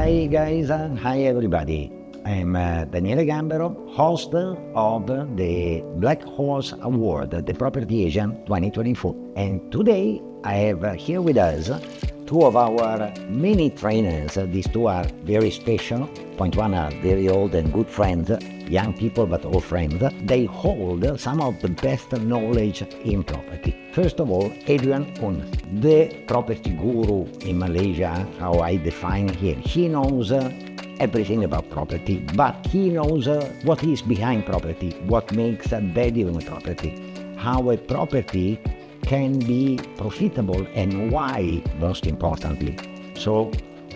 Hi guys, hi everybody. I'm Daniele Gambero, host of the BLACKHORSE Award, the Property Asian 2024. And today I have here with us two of our many trainers. These two are very special. Point one are very old and good friends, young people but all friends. They hold some of the best knowledge in property. First of all, Adrian Un, the property guru in Malaysia, how I define him. He knows everything about property, but he knows what is behind property, what makes a value in a property, how a property can be profitable and why, most importantly. So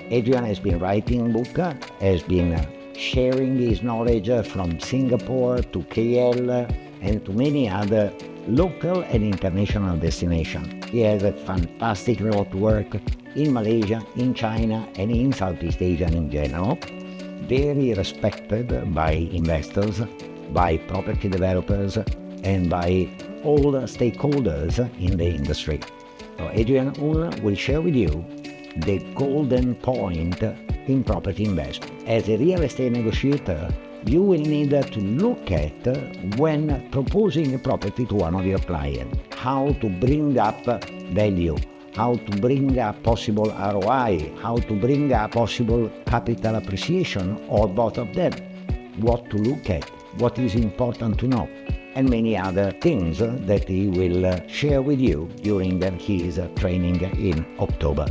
Adrian has been writing a book, has been sharing his knowledge from Singapore to KL and to many other local and international destinations. He has a fantastic remote work in Malaysia, in China, and in Southeast Asia in general. Very respected by investors, by property developers, and by all the stakeholders in the industry. So Adrian Un will share with you the golden point in property investment. As a real estate negotiator, you will need to look at when proposing a property to one of your clients, how to bring up value, how to bring up possible ROI, how to bring up possible capital appreciation or both of them, what to look at, what is important to know, and many other things that he will share with you during his training in October.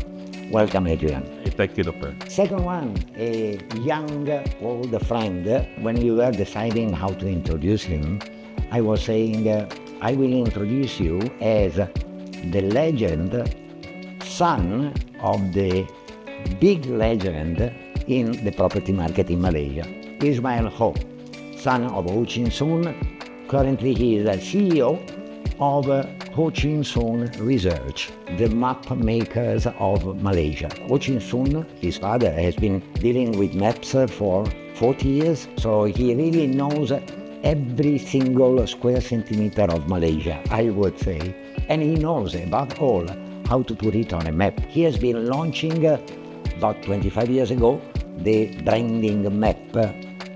Welcome, Adrian. Thank you, Doctor. Second one, a young old friend. When we were deciding how to introduce him, I was saying, I will introduce you as the legend, son of the big legend in the property market in Malaysia, Ismail Ho, son of Ho Chin Soon. Currently, he is a CEO of Ho Chin Soon Research, the map makers of Malaysia. Ho Chin Soon, his father, has been dealing with maps for 40 years, so he really knows every single square centimeter of Malaysia, I would say. And he knows, above all, how to put it on a map. He has been launching, about 25 years ago, the branding map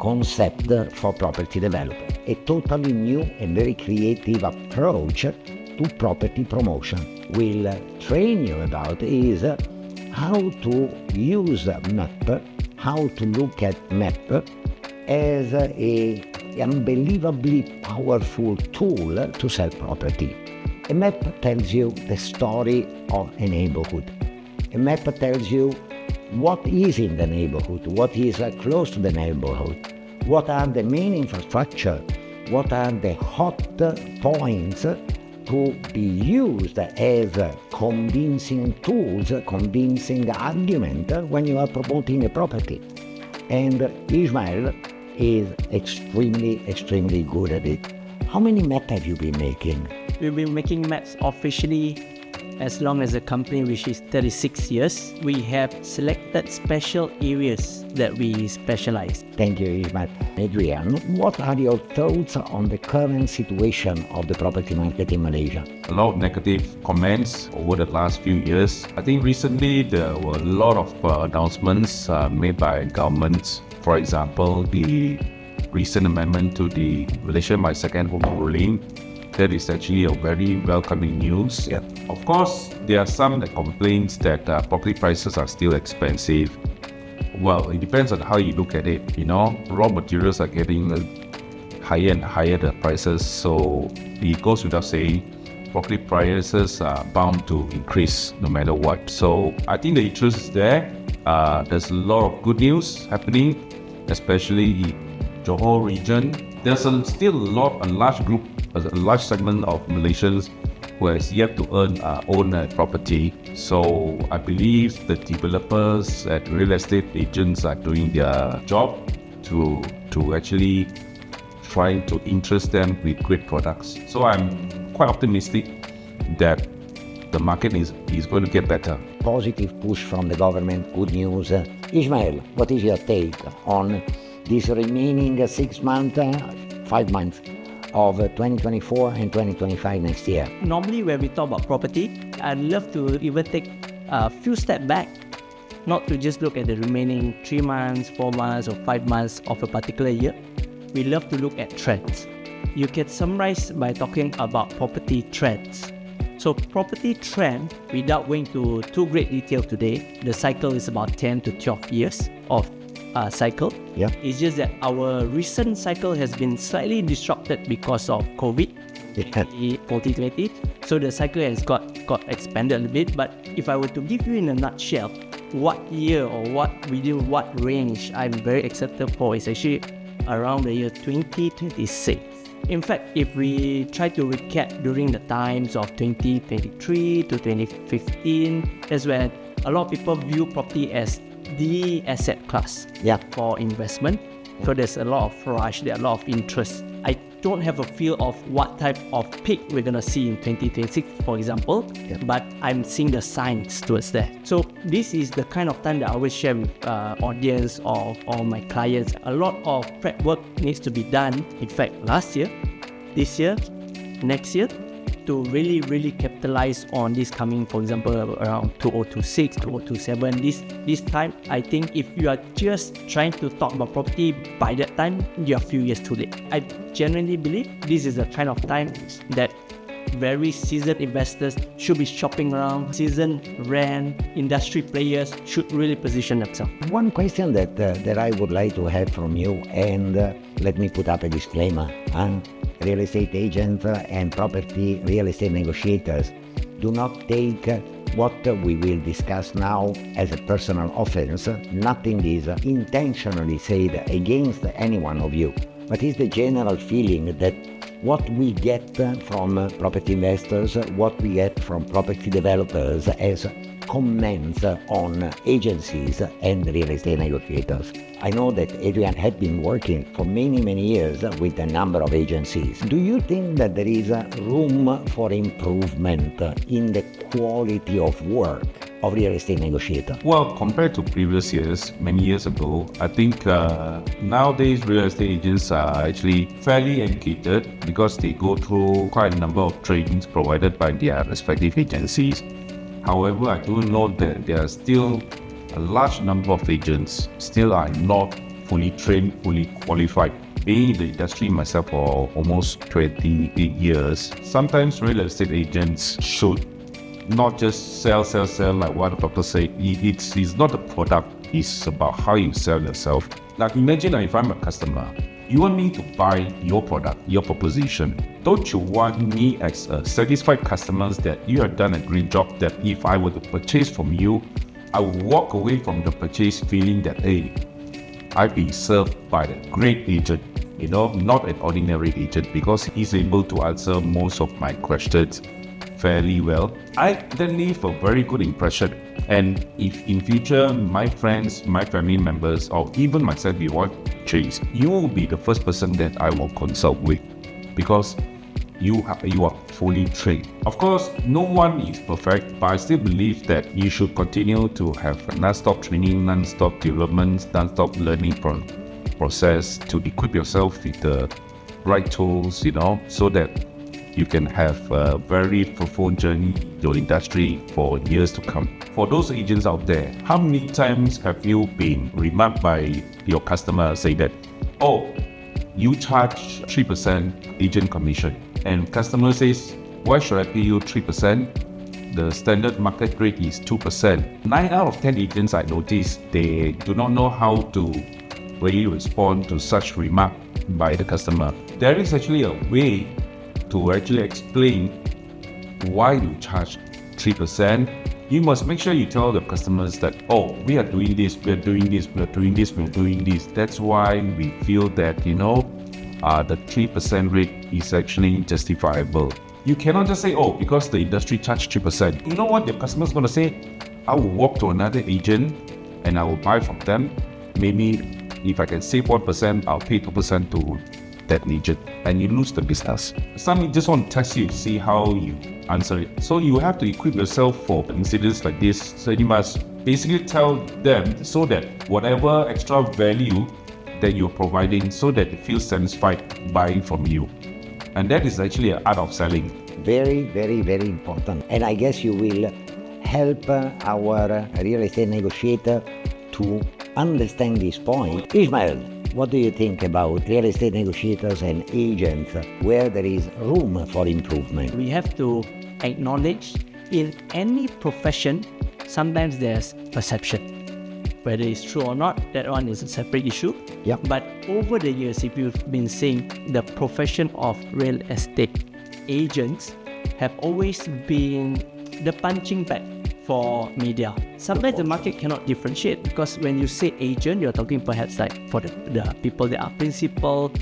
concept for property development. A totally new and very creative approach to property promotion. We'll train you about is how to use a map, how to look at map as a unbelievably powerful tool to sell property. A map tells you the story of a neighborhood. A map tells you what is in the neighborhood, what is close to the neighborhood, what are the main infrastructure, what are the hot points to be used as convincing tools, convincing argument when you are promoting a property. And Ismail is extremely good at it. How many maps have you been making? We've been making maps officially as long as the company, which is 36 years. We have selected special areas that we specialize. Thank you, Ismail. Adrian, what are your thoughts on the current situation of the property market in Malaysia? A lot of negative comments over the last few years. I think recently there were a lot of announcements made by governments. For example, the recent amendment to the Malaysia My Second Home ruling. That is actually a very welcoming news. Yeah. Of course, there are some that complains that property prices are still expensive. Well, it depends on how you look at it. Raw materials are getting higher and higher, the prices. So it goes without saying, property prices are bound to increase no matter what. So I think the interest is there. There's a lot of good news happening, especially the Johor region. There's still a large segment of Malaysians who has yet to own a property. So I believe the developers and real estate agents are doing their job to actually try to interest them with great products. So I'm quite optimistic that the market is going to get better. Positive push from the government, good news. Ismail, what is your take on this remaining 6 months, 5 months of 2024 and 2025 next year? Normally when we talk about property, I'd love to even take a few steps back not to just look at the remaining 3 months, 4 months, or 5 months of a particular year. We love to look at trends. You can summarize by talking about property trends. So property trend, without going to too great detail today, the cycle is about 10 to 12 years of cycle. Yeah. It's just that our recent cycle has been slightly disrupted because of COVID. Yeah. 2020. So the cycle has got expanded a little bit. But if I were to give you in a nutshell, what year or within what range I'm very excited for is actually around the year 2026. In fact, if we try to recap during the times of 2023 to 2015, that's when a lot of people view property as the asset class for investment. So there's a lot of rush, there's a lot of interest. I don't have a feel of what type of peak we're going to see in 2026, for example, but I'm seeing the signs towards that. So this is the kind of time that I always share with audience or my clients. A lot of prep work needs to be done. In fact, last year, this year, next year, to really capitalize on this coming, for example, around 2026, 2027. This time, I think if you are just trying to talk about property by that time, you're a few years too late. I genuinely believe this is the kind of time that very seasoned investors should be shopping around. Seasoned rent industry players should really position themselves. One question that I would like to have from you, and let me put up a disclaimer. Real estate agents and property real estate negotiators do not take what we will discuss now as a personal offense. Nothing is intentionally said against any one of you, but it's the general feeling that what we get from property investors, what we get from property developers as comments on agencies and real estate negotiators. I know that Adrian had been working for many years with a number of agencies. Do you think that there is room for improvement in the quality of work of real estate negotiator? Well, compared to previous years, many years ago, I think nowadays real estate agents are actually fairly educated because they go through quite a number of trainings provided by their respective agencies. However, I do know that there are still a large number of agents still are not fully trained, fully qualified. Being in the industry myself for almost 28 years, sometimes real estate agents should not just sell like what the doctor said. It's not a product, it's about how you sell yourself. Like imagine if I'm a customer, you want me to buy your product, your proposition. Don't you want me as a satisfied customer that you have done a great job, that if I were to purchase from you, I will walk away from the purchase feeling that, hey, I've been served by a great agent, not an ordinary agent, because he's able to answer most of my questions fairly well. I then leave a very good impression. And if in future my friends, my family members, or even myself, you want to purchase, you will be the first person that I will consult with, because you are fully trained. Of course, no one is perfect, but I still believe that you should continue to have non-stop training, non-stop development, non-stop learning process to equip yourself with the right tools, so that you can have a very profound journey in your industry for years to come. For those agents out there, how many times have you been remarked by your customer say that, oh, you charge 3% agent commission? And customer says, why should I pay you 3%? The standard market rate is 2%. 9 out of 10 agents I noticed, they do not know how to really respond to such remark by the customer. There is actually a way to actually explain why you charge 3%. You must make sure you tell the customers that, oh, we are doing this, we are doing this, we are doing this, we are doing this. That's why we feel that, the 3% rate is actually justifiable. You cannot just say, oh, because the industry charged 3%. You know what your customer's going to say? I will walk to another agent and I will buy from them. Maybe if I can save 1%, I'll pay 2% to that agent, and you lose the business. Some just want to test you, see how you answer it. So you have to equip yourself for incidents like this. So you must basically tell them so that whatever extra value that you're providing, so that they feel satisfied buying from you. And that is actually an art of selling. Very important. And I guess you will help our real estate negotiator to understand this point. Ismail, what do you think about real estate negotiators and agents where there is room for improvement? We have to acknowledge in any profession, sometimes there's perception. Whether it's true or not, that one is a separate issue. Yeah. But over the years, if you've been seeing, the profession of real estate agents have always been the punching bag for media. Sometimes the market cannot differentiate, because when you say agent, you're talking perhaps like for the people that are principal,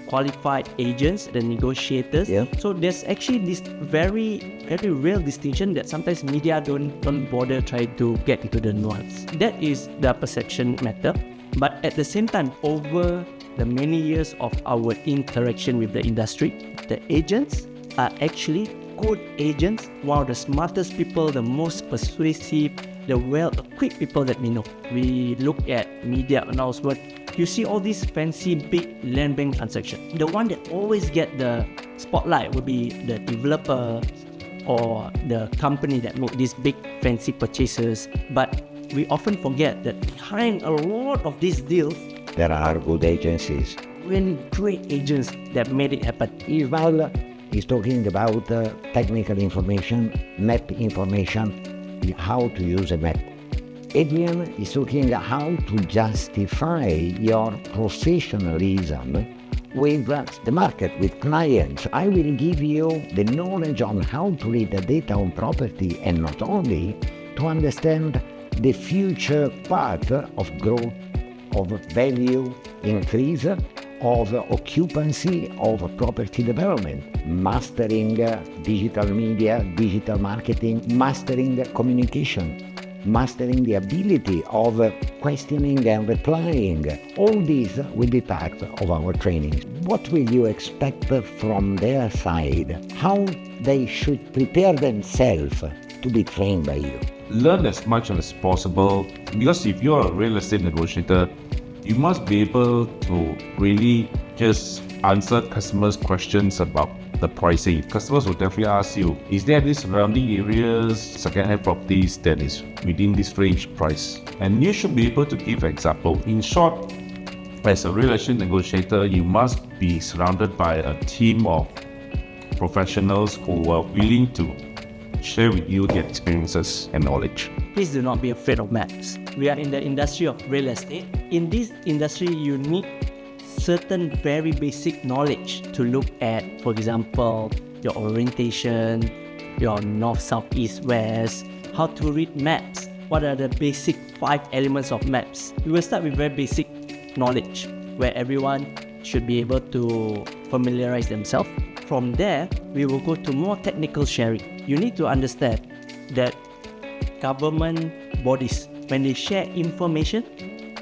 qualified agents, the negotiators. Yeah. So there's actually this very real distinction that sometimes media don't bother trying to get into the nuance. That is the perception matter. But at the same time, over the many years of our interaction with the industry, the agents are actually good agents, one of the smartest people, the most persuasive, the well-equipped people that we know. We look at media announcement, you see all these fancy big land bank transactions. The one that always get the spotlight would be the developer or the company that make these big fancy purchases. But we often forget that behind a lot of these deals, There are good agencies. really great agents that made it happen. Ismail is talking about technical information, map information, how to use a map. Adrian is talking how to justify your professionalism with the market, with clients. I will give you the knowledge on how to read the data on property, and not only to understand the future path of growth, of value increase, of occupancy, of property development, mastering digital media, digital marketing, mastering communication, mastering the ability of questioning and replying. All these will be part of our training. What will you expect from their side? How they should prepare themselves to be trained by you? Learn as much as possible, because if you're a real estate negotiator, you must be able to really just answer customers' questions about the pricing. Customers will definitely ask you, is there any surrounding areas, second-hand properties that is within this range price? And you should be able to give example. In short, as a real estate negotiator, you must be surrounded by a team of professionals who are willing to share with you their experiences and knowledge. Please do not be afraid of maps. We are in the industry of real estate. In this industry, you need certain very basic knowledge to look at, for example, your orientation, your north, south, east, west, how to read maps, what are the basic 5 elements of maps. We will start with very basic knowledge, where everyone should be able to familiarize themselves. From there, we will go to more technical sharing. You need to understand that government bodies, when they share information,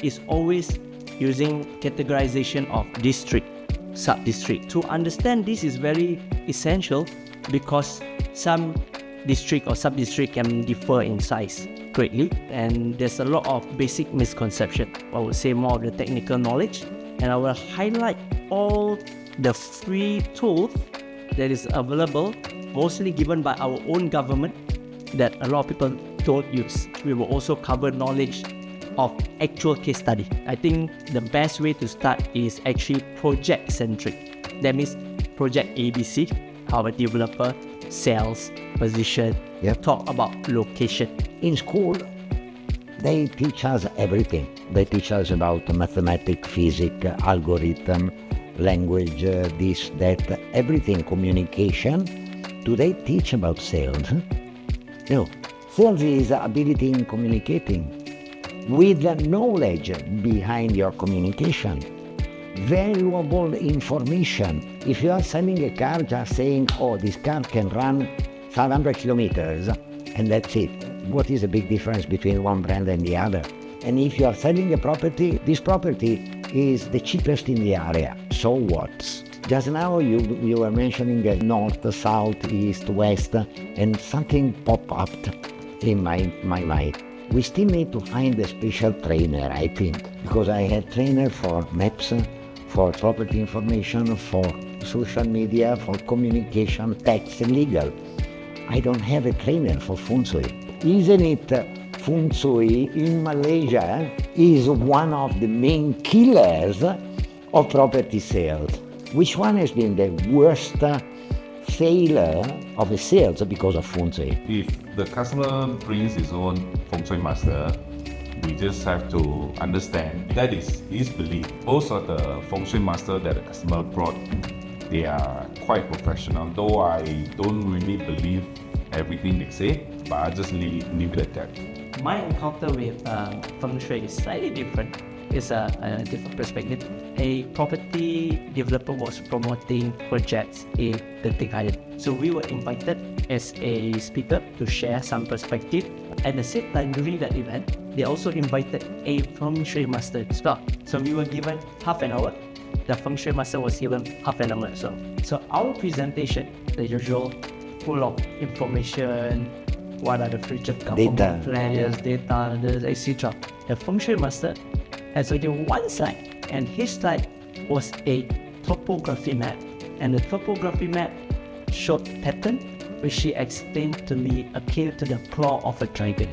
is always using categorization of district, sub-district. To understand this is very essential, because some district or sub-district can differ in size greatly, and there's a lot of basic misconception. I would say more of the technical knowledge, and I will highlight all the free tools that is available, mostly given by our own government, that a lot of people don't use. We will also cover knowledge of actual case study. I think the best way to start is actually project-centric. That means project ABC, how a developer sells, position, talk about location. In school, they teach us everything. They teach us about mathematics, physics, algorithm, language, this, that, everything, communication. Do they teach about sales? No. Sales is ability in communicating with the knowledge behind your communication. Valuable information. If you are selling a car just saying, oh, this car can run 500 kilometers, and that's it. What is the big difference between one brand and the other? And if you are selling a property, this property is the cheapest in the area. So what? Just now you were mentioning north, south, east, west, and something popped up in my mind. We still need to find a special trainer, I think, because I had trainer for maps, for property information, for social media, for communication, tax, and legal. I don't have a trainer for feng shui. Isn't it feng shui in Malaysia is one of the main killers of property sales? Which one has been the worst failure of the sales because of feng shui? If the customer brings his own feng shui master, we just have to understand that is his belief. Most of the feng shui master that the customer brought, they are quite professional, though I don't really believe everything they say, but I just leave it at that. My encounter with feng shui is slightly different. It's a different perspective. A property developer was promoting projects in the Highland. So we were invited as a speaker to share some perspective. At the same time, during that event, they also invited a feng shui master to talk. So we were given half an hour. The feng shui master was given half an hour as well. So our presentation, the usual, full of information, what are the future government plans, data, etc. The feng shui master has only one slide, and his slide was a topography map. And the topography map showed pattern, which he explained to me akin to the claw of a dragon.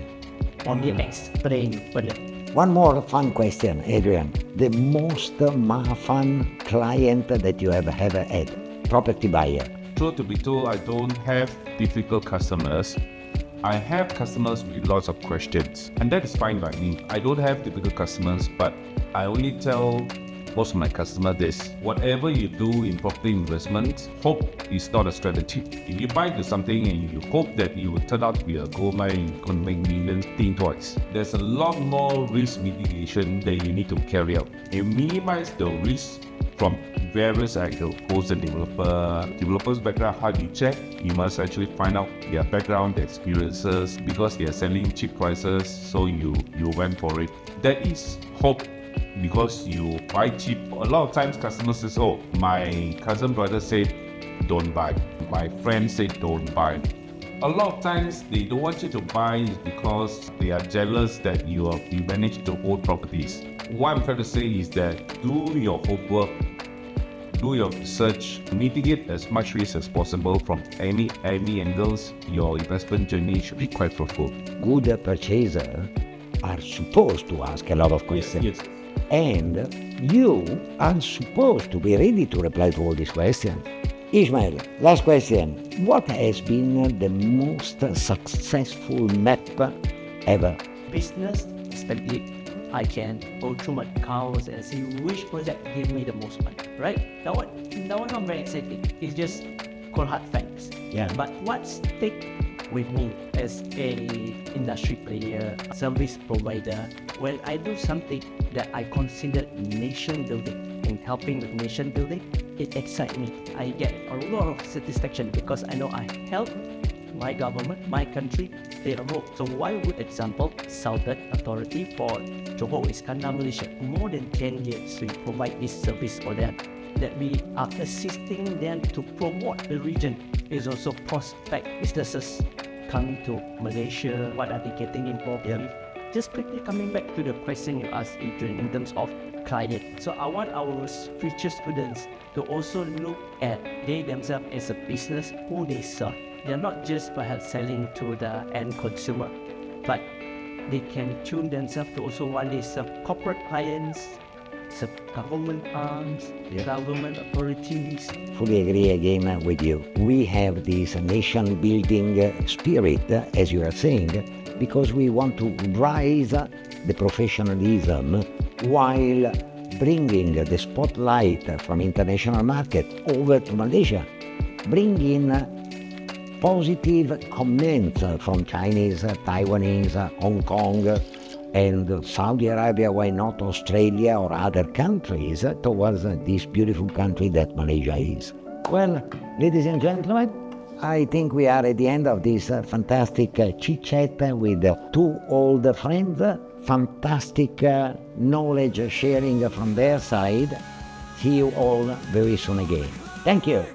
And he explained further. One more fun question, Adrian. The most fun client that you have ever had, property buyer. Truth to be told, I don't have difficult customers. I have customers with lots of questions, and that is fine by me. I don't have difficult customers, but I only tell most of my customers this: whatever you do in property investment, hope is not a strategy. If you buy into something and you hope that you will turn out to be a gold mine and you can make millions, think twice. There's a lot more risk mitigation that you need to carry out. You minimize the risk from various angles. Post the developer's background. How do you check? You must actually find out their background, their experiences, because they are selling cheap prices, so you went for it. That is hope, because you buy cheap. A lot of times customers say, oh, my cousin brother said don't buy, my friend said don't buy. A lot of times they don't want you to buy because they are jealous that you managed to own properties. What I'm trying to say is that do your homework, do your research, mitigate as much risk as possible from any angles. Your investment journey should be quite fruitful. Good purchasers are supposed to ask a lot of questions. Yes. And you are supposed to be ready to reply to all these questions. Ishmael, last question. What has been the most successful map ever? Business, especially, I can go through my accounts and see which project gave me the most money, right? That one not very exciting. It's just cold hard facts. Yeah. But what stick with me as a industry player, service provider, when I do something that I consider nation building and helping with nation building, it excites me. I get a lot of satisfaction because I know I help my government, my country, play a role. So one good example, Southern Authority for Johor Iskandar, Malaysia. More than 10 years we provide this service for them, that we are assisting them to promote the region. Is also prospect businesses coming to Malaysia, what are they getting involved with? Just quickly coming back to the question you asked, Adrian, in terms of client. So I want our future students to also look at they themselves as a business, who they serve. They're not just perhaps selling to the end consumer, but they can tune themselves to also one day serve corporate clients, serve government arms, government authorities. Fully agree again with you. We have this nation building spirit, as you are saying, because we want to rise the professionalism while bringing the spotlight from international market over to Malaysia, bringing positive comments from Chinese, Taiwanese, Hong Kong, and Saudi Arabia, why not Australia or other countries, towards this beautiful country that Malaysia is. Well, ladies and gentlemen, I think we are at the end of this fantastic chit-chat with two old friends, fantastic knowledge sharing from their side. See you all very soon again. Thank you.